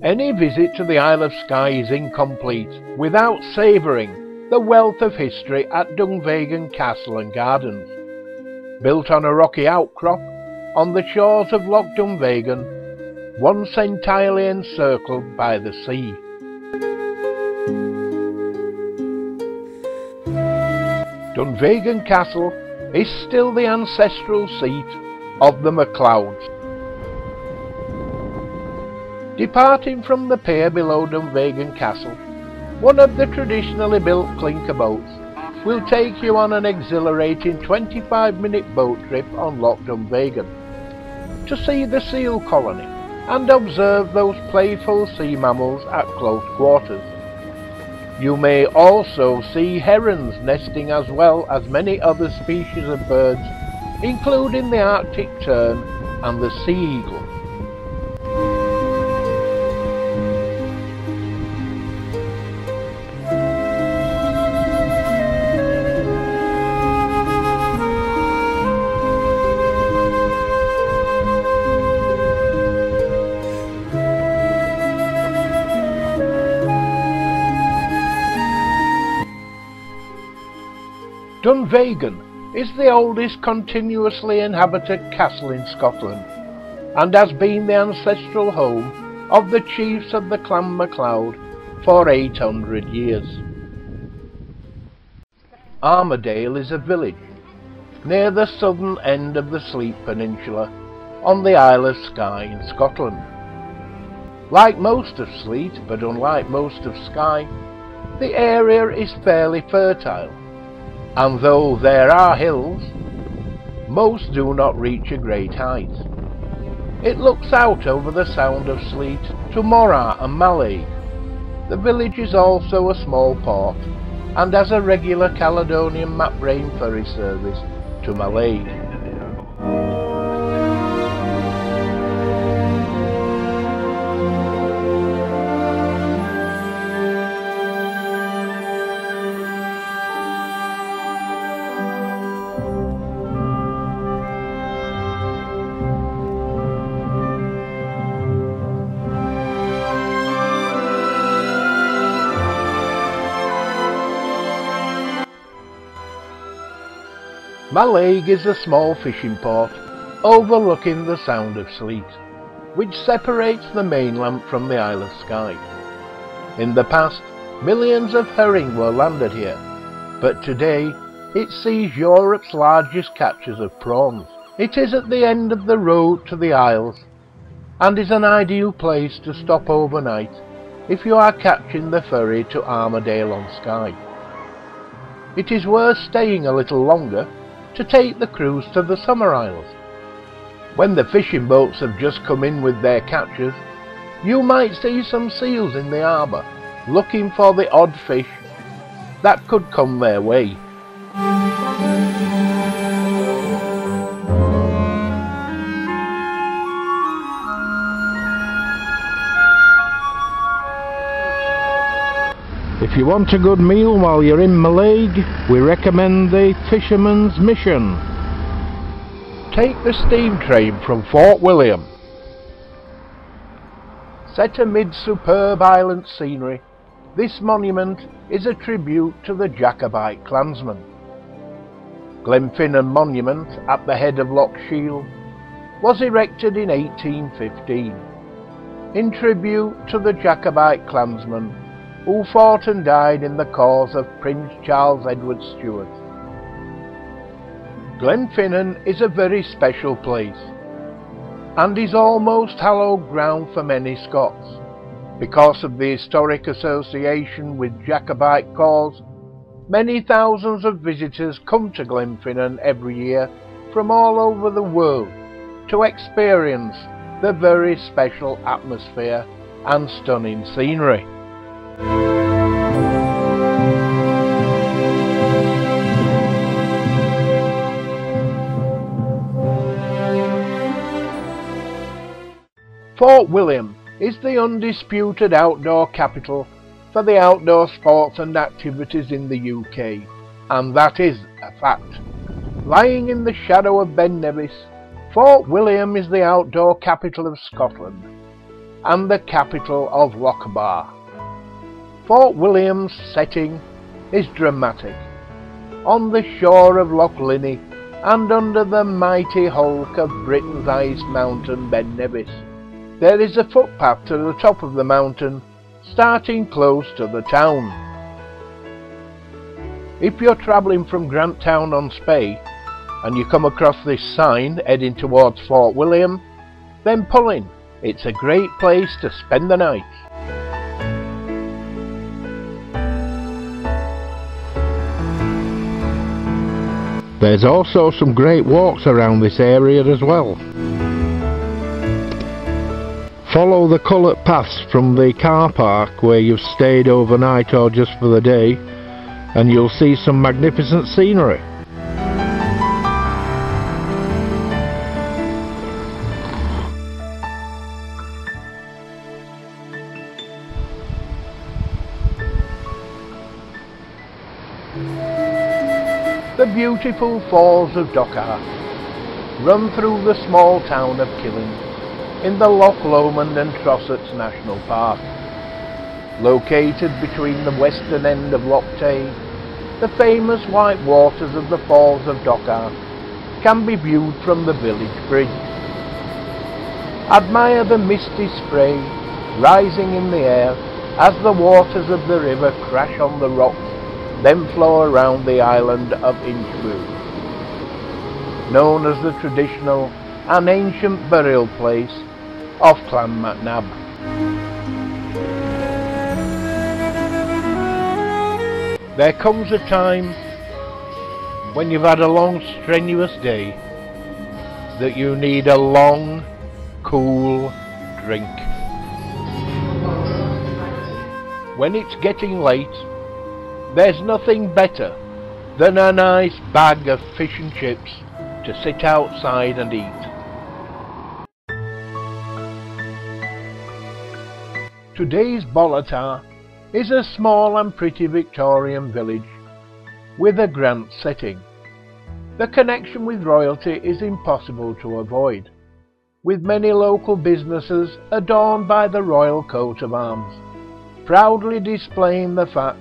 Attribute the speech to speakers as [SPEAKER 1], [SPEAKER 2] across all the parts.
[SPEAKER 1] Any visit to the Isle of Skye is incomplete without savouring the wealth of history at Dunvegan Castle and Gardens. Built on a rocky outcrop on the shores of Loch Dunvegan, once entirely encircled by the sea. Dunvegan Castle is still the ancestral seat of the MacLeods. Departing from the pier below Dunvegan Castle, one of the traditionally built clinker boats will take you on an exhilarating 25-minute boat trip on Loch Dunvegan to see the seal colony and observe those playful sea mammals at close quarters. You may also see herons nesting as well as many other species of birds, including the Arctic tern and the sea eagle. Dunvegan is the oldest continuously inhabited castle in Scotland and has been the ancestral home of the chiefs of the Clan MacLeod for 800 years. Armadale is a village near the southern end of the Sleat Peninsula on the Isle of Skye in Scotland. Like most of Sleat, but unlike most of Skye, the area is fairly fertile, and though there are hills, most do not reach a great height. It looks out over the Sound of Sleat to Morar and Mallaig. The village is also a small port and has a regular Caledonian Mac-Brain ferry service to Mallaig. Mallaig is a small fishing port overlooking the Sound of Sleat, which separates the mainland from the Isle of Skye. In the past, millions of herring were landed here, but today it sees Europe's largest catches of prawns. It is at the end of the road to the Isles and is an ideal place to stop overnight if you are catching the ferry to Armadale on Skye. It is worth staying a little longer to take the cruise to the Summer Isles. When the fishing boats have just come in with their catches, you might see some seals in the harbour, looking for the odd fish that could come their way. If you want a good meal while you're in Mallaig, we recommend the Fisherman's Mission. Take the steam train from Fort William. Set amid superb island scenery, this monument is a tribute to the Jacobite clansmen. Glenfinnan Monument at the head of Loch Shiel was erected in 1815 in tribute to the Jacobite clansmen who fought and died in the cause of Prince Charles Edward Stuart. Glenfinnan is a very special place and is almost hallowed ground for many Scots. Because of the historic association with Jacobite cause, many thousands of visitors come to Glenfinnan every year from all over the world to experience the very special atmosphere and stunning scenery. Fort William is the undisputed outdoor capital for the outdoor sports and activities in the UK, and that is a fact. Lying in the shadow of Ben Nevis, Fort William is the outdoor capital of Scotland. and the capital of Lochaber. Fort William's setting is dramatic. On the shore of Loch Linnhe and under the mighty hulk of Britain's ice mountain Ben Nevis, there is a footpath to the top of the mountain, starting close to the town. If you're travelling from Grantown-on-Spey and you come across this sign heading towards Fort William, then pull in. It's a great place to spend the night. There's also some great walks around this area as well. Follow the coloured paths from the car park where you've stayed overnight or just for the day, and you'll see some magnificent scenery. The beautiful Falls of Dochart run through the small town of Killin in the Loch Lomond and Trossachs National Park. Located between the western end of Loch Tay, the famous white waters of the Falls of Dochart can be viewed from the village bridge. Admire the misty spray rising in the air as the waters of the river crash on the rocks, then flow around the island of Inchboo, known as the traditional and ancient burial place of Clan MacNab. There comes a time when you've had a long strenuous day that you need a long, cool drink. When it's getting late, there's nothing better than a nice bag of fish and chips to sit outside and eat. Today's Bolatar is a small and pretty Victorian village with a grand setting. The connection with royalty is impossible to avoid, with many local businesses adorned by the royal coat of arms, proudly displaying the fact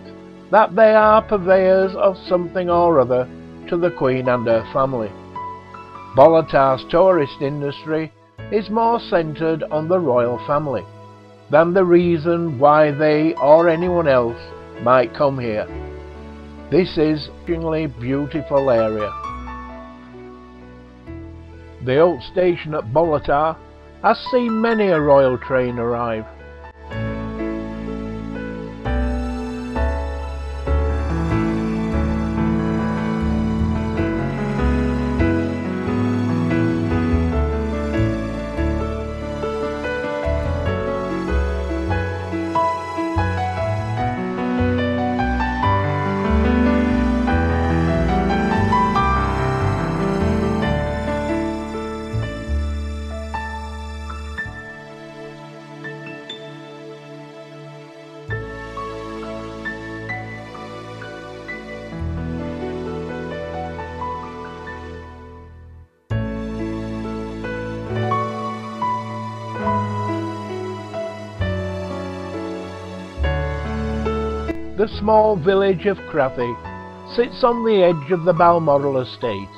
[SPEAKER 1] that they are purveyors of something or other to the Queen and her family. Bolatar's tourist industry is more centred on the royal family than the reason why they or anyone else might come here. This is a extremely beautiful area. The old station at Bolatar has seen many a royal train arrive. The small village of Crathy sits on the edge of the Balmoral estate.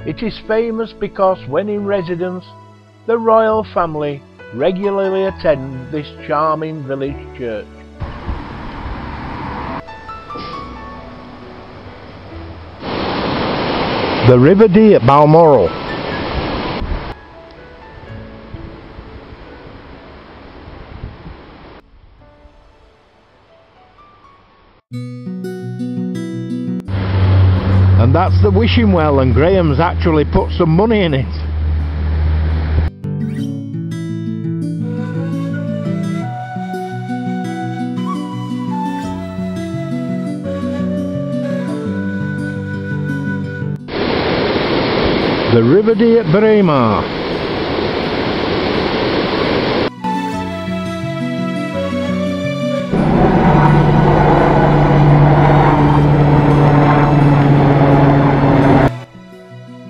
[SPEAKER 1] It is famous because when in residence, the royal family regularly attend this charming village church. The River Dee at Balmoral. And that's the wishing well, and Graham's actually put some money in it. The River Dee at Braemar.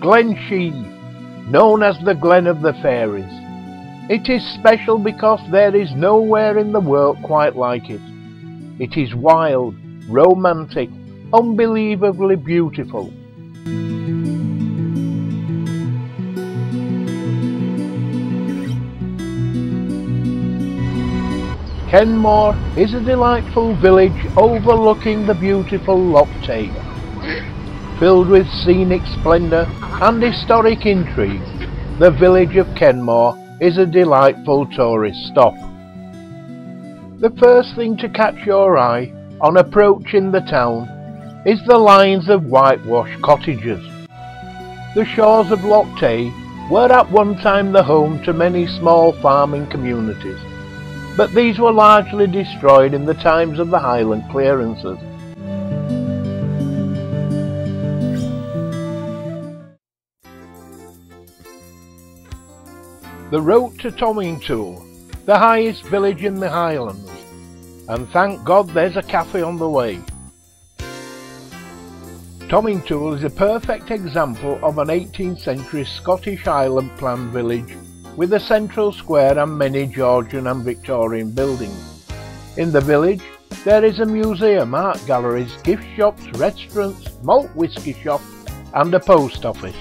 [SPEAKER 1] Glen Sheen, known as the Glen of the Fairies. It is special because there is nowhere in the world quite like it. It is wild, romantic, unbelievably beautiful. Kenmore is a delightful village overlooking the beautiful Loch Tay. Filled with scenic splendour and historic intrigue, the village of Kenmore is a delightful tourist stop. The first thing to catch your eye on approaching the town is the lines of whitewashed cottages. The shores of Loch Tay were at one time the home to many small farming communities, but these were largely destroyed in the times of the Highland clearances. The road to Tomintoul, the highest village in the Highlands, and thank God there's a cafe on the way. Tomintoul is a perfect example of an 18th century Scottish Highland plan village with a central square and many Georgian and Victorian buildings. In the village there is a museum, art galleries, gift shops, restaurants, malt whisky shop and a post office.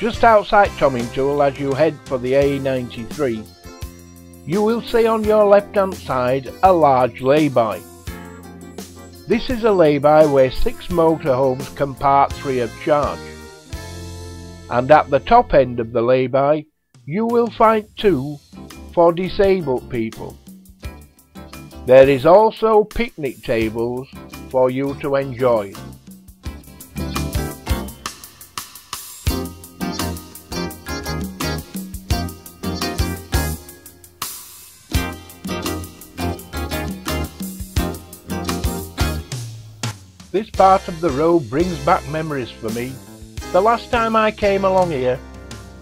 [SPEAKER 1] Just outside Tomintoul, as you head for the A93, you will see on your left-hand side a large lay-by. This is a lay-by where 6 motorhomes can park free of charge. And at the top end of the lay-by, you will find 2 for disabled people. There is also picnic tables for you to enjoy. This part of the road brings back memories for me. The last time I came along here,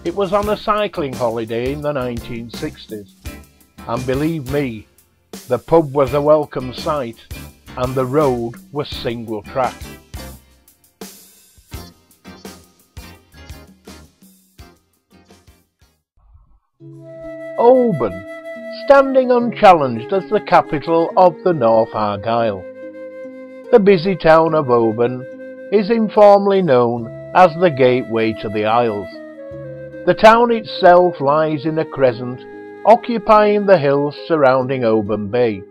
[SPEAKER 1] it was on a cycling holiday in the 1960s. And believe me, the pub was a welcome sight and the road was single track. Oban, standing unchallenged as the capital of the North Argyll. The busy town of Oban is informally known as the gateway to the Isles. The town itself lies in a crescent occupying the hills surrounding Oban Bay,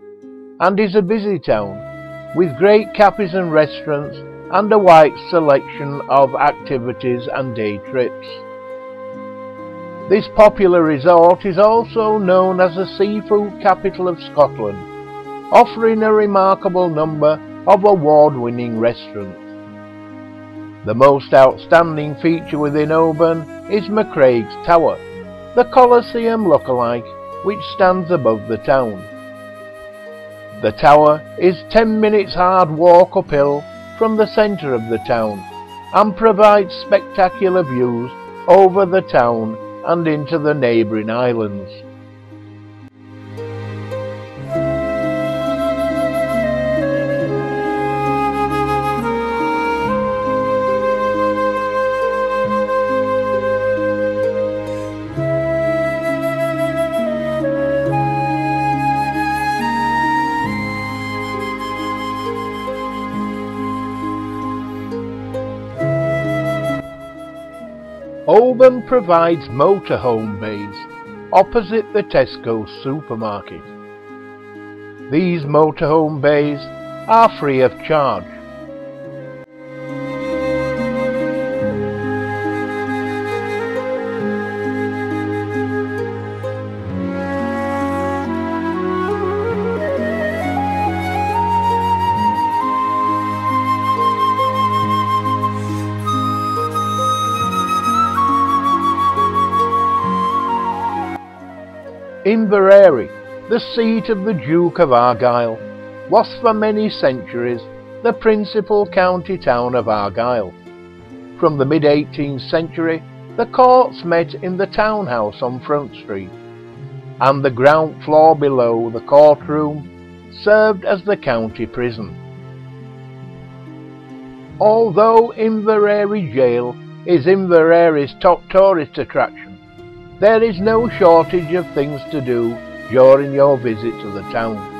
[SPEAKER 1] and is a busy town with great cafes and restaurants and a wide selection of activities and day trips. This popular resort is also known as the seafood capital of Scotland, offering a remarkable number of award-winning restaurants. The most outstanding feature within Oban is McCraig's Tower, the Colosseum look-alike which stands above the town. The tower is 10 minutes hard walk uphill from the centre of the town and provides spectacular views over the town and into the neighbouring islands. Oban provides motorhome bays opposite the Tesco supermarket. These motorhome bays are free of charge. Inverary, the seat of the Duke of Argyll, was for many centuries the principal county town of Argyll. From the mid-18th century, the courts met in the townhouse on Front Street. and the ground floor below the courtroom served as the county prison. Although Inverary Jail is Inverary's top tourist attraction, there is no shortage of things to do during your visit to the town.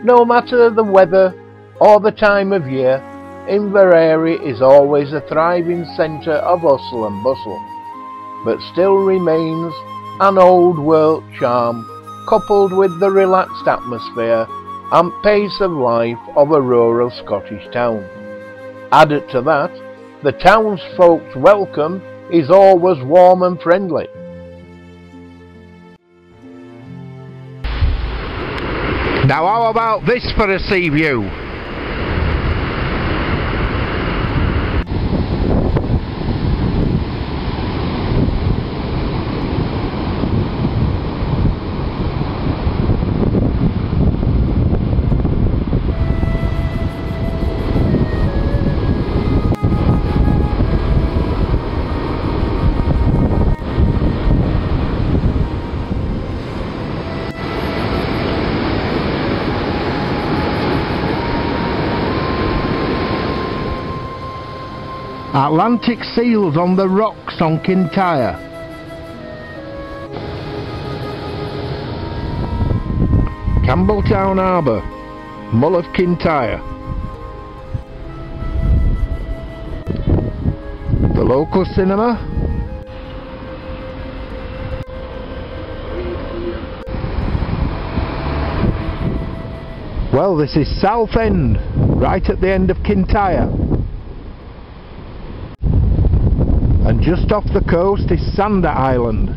[SPEAKER 1] No matter the weather or the time of year, Inverary is always a thriving centre of hustle and bustle, but still remains an old world charm coupled with the relaxed atmosphere and pace of life of a rural Scottish town. Added to that, the townsfolk's welcome is always warm and friendly. Now how about this for a sea view? Atlantic seals on the rocks on Kintyre. Campbelltown Harbour, Mull of Kintyre. The local cinema. Well, this is Southend, right at the end of Kintyre. And just off the coast is Sander Island.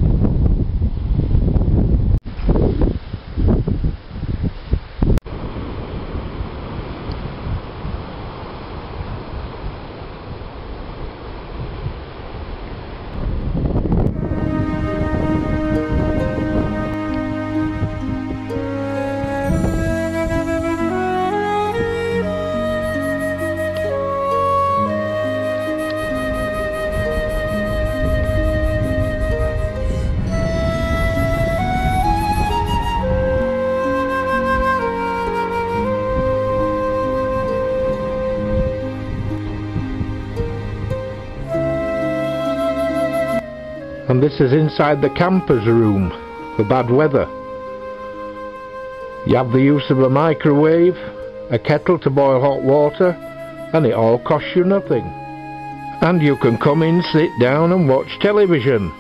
[SPEAKER 1] And this is inside the camper's room for bad weather. You have the use of a microwave, a kettle to boil hot water, and it all costs you nothing. and you can come in, sit down and watch television.